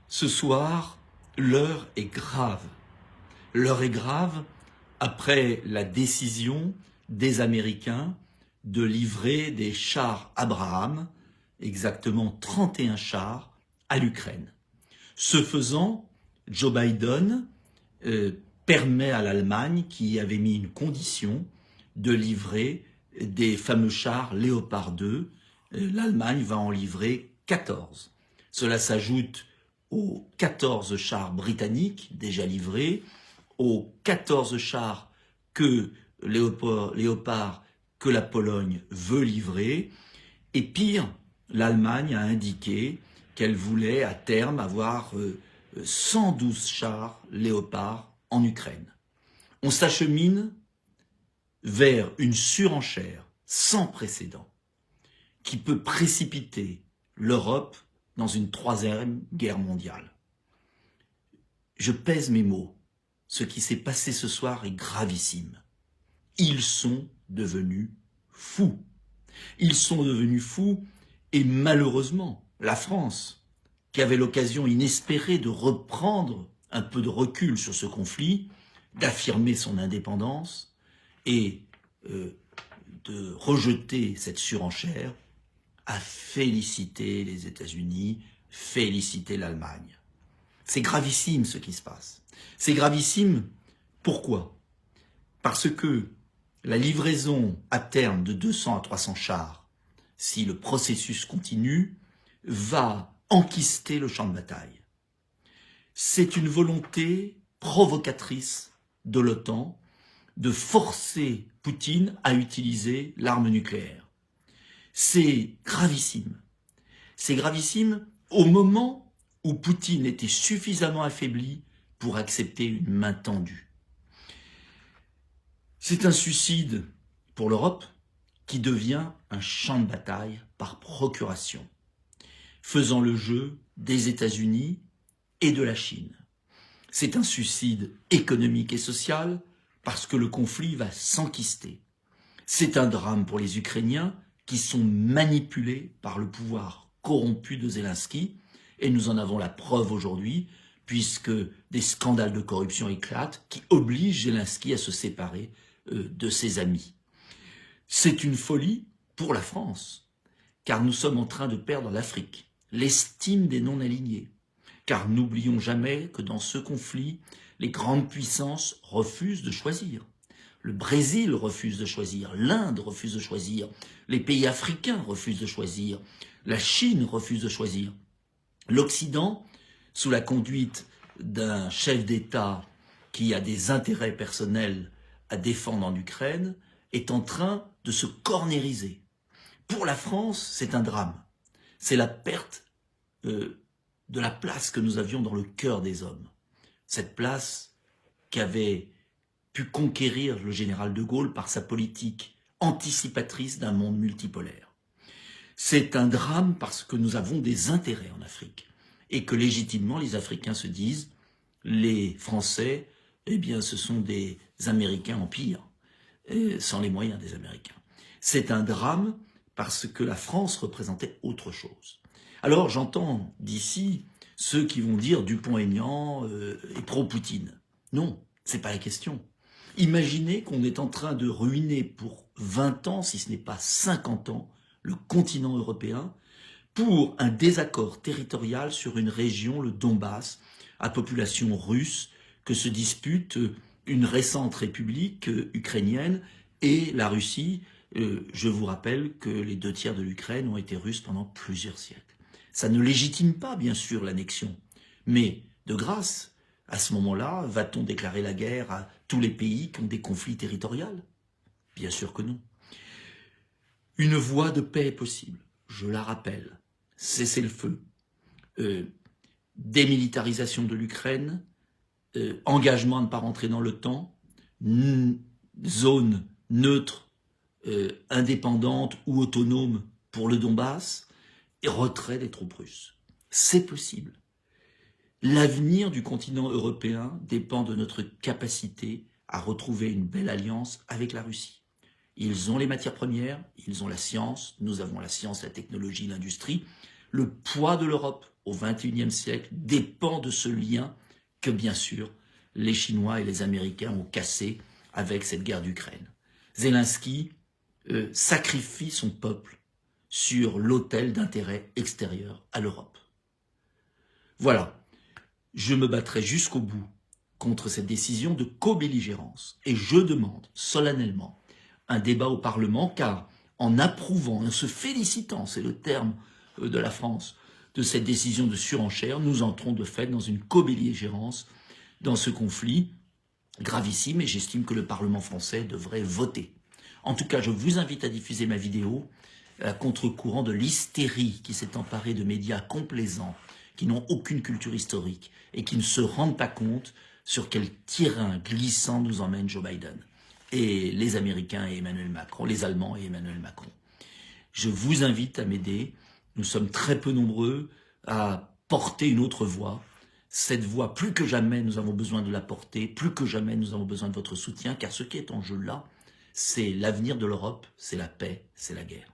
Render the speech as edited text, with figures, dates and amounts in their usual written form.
Ce soir, l'heure est grave. L'heure est grave après la décision des Américains de livrer des chars Abraham, exactement 31 chars, à l'Ukraine. Ce faisant, Joe Biden permet à l'Allemagne, qui avait mis une condition, de livrer des fameux chars Léopard 2. L'Allemagne va en livrer 14. Cela s'ajoute aux 14 chars britanniques déjà livrés, aux 14 chars que Léopard que la Pologne veut livrer. Et pire, l'Allemagne a indiqué qu'elle voulait à terme avoir 112 chars Léopard en Ukraine. On s'achemine vers une surenchère sans précédent qui peut précipiter l'Europe dans une troisième guerre mondiale. Je pèse mes mots. Ce qui s'est passé ce soir est gravissime. Ils sont devenus fous. Ils sont devenus fous et malheureusement, la France, qui avait l'occasion inespérée de reprendre un peu de recul sur ce conflit, d'affirmer son indépendance et de rejeter cette surenchère, a félicité les États-Unis, félicité l'Allemagne. C'est gravissime ce qui se passe. C'est gravissime, pourquoi? Parce que la livraison à terme de 200 à 300 chars, si le processus continue, va enquister le champ de bataille. C'est une volonté provocatrice de l'OTAN de forcer Poutine à utiliser l'arme nucléaire. C'est gravissime. C'est gravissime au moment où Poutine était suffisamment affaibli pour accepter une main tendue. C'est un suicide pour l'Europe qui devient un champ de bataille par procuration, faisant le jeu des États-Unis et de la Chine. C'est un suicide économique et social parce que le conflit va s'enquister. C'est un drame pour les Ukrainiens qui sont manipulés par le pouvoir corrompu de Zelensky, et nous en avons la preuve aujourd'hui, puisque des scandales de corruption éclatent qui obligent Zelensky à se séparer de ses amis. C'est une folie pour la France, car nous sommes en train de perdre l'Afrique, l'estime des non-alignés, car n'oublions jamais que dans ce conflit, les grandes puissances refusent de choisir. Le Brésil refuse de choisir, l'Inde refuse de choisir, les pays africains refusent de choisir, la Chine refuse de choisir. L'Occident, sous la conduite d'un chef d'État qui a des intérêts personnels à défendre en Ukraine, est en train de se cornériser. Pour la France, c'est un drame. C'est la perte de la place que nous avions dans le cœur des hommes. Cette place qu'avait pu conquérir le général de Gaulle par sa politique anticipatrice d'un monde multipolaire. C'est un drame parce que nous avons des intérêts en Afrique et que légitimement les Africains se disent les Français, eh bien ce sont des Américains en pire, sans les moyens des Américains. C'est un drame parce que la France représentait autre chose. Alors j'entends d'ici ceux qui vont dire Dupont-Aignan est pro-Poutine. Non, c'est pas la question. Imaginez qu'on est en train de ruiner pour 20 ans, si ce n'est pas 50 ans, le continent européen pour un désaccord territorial sur une région, le Donbass, à population russe, que se dispute une récente république ukrainienne et la Russie. Je vous rappelle que les 2 tiers de l'Ukraine ont été russes pendant plusieurs siècles. Ça ne légitime pas, bien sûr, l'annexion, mais de grâce, à ce moment-là, va-t-on déclarer la guerre à tous les pays qui ont des conflits territoriaux? Bien sûr que non. Une voie de paix est possible, je la rappelle. Cessez le feu, démilitarisation de l'Ukraine, engagement à ne pas rentrer dans l'OTAN, zone neutre, indépendante ou autonome pour le Donbass, et retrait des troupes russes. C'est possible. L'avenir du continent européen dépend de notre capacité à retrouver une belle alliance avec la Russie. Ils ont les matières premières, ils ont la science, nous avons la science, la technologie, l'industrie. Le poids de l'Europe au XXIe siècle dépend de ce lien que, bien sûr, les Chinois et les Américains ont cassé avec cette guerre d'Ukraine. Zelensky sacrifie son peuple sur l'autel d'intérêts extérieurs à l'Europe. Voilà, je me battrai jusqu'au bout contre cette décision de co-belligérance et je demande solennellement un débat au Parlement car en approuvant, en se félicitant, c'est le terme de la France, de cette décision de surenchère, nous entrons de fait dans une co-belligérance dans ce conflit gravissime et j'estime que le Parlement français devrait voter. En tout cas, je vous invite à diffuser ma vidéo à contre-courant de l'hystérie qui s'est emparée de médias complaisants, qui n'ont aucune culture historique et qui ne se rendent pas compte sur quel terrain glissant nous emmène Joe Biden et les Américains et Emmanuel Macron, les Allemands et Emmanuel Macron. Je vous invite à m'aider. Nous sommes très peu nombreux à porter une autre voix. Cette voix, plus que jamais, nous avons besoin de la porter. Plus que jamais, nous avons besoin de votre soutien, car ce qui est en jeu là, c'est l'avenir de l'Europe, c'est la paix, c'est la guerre.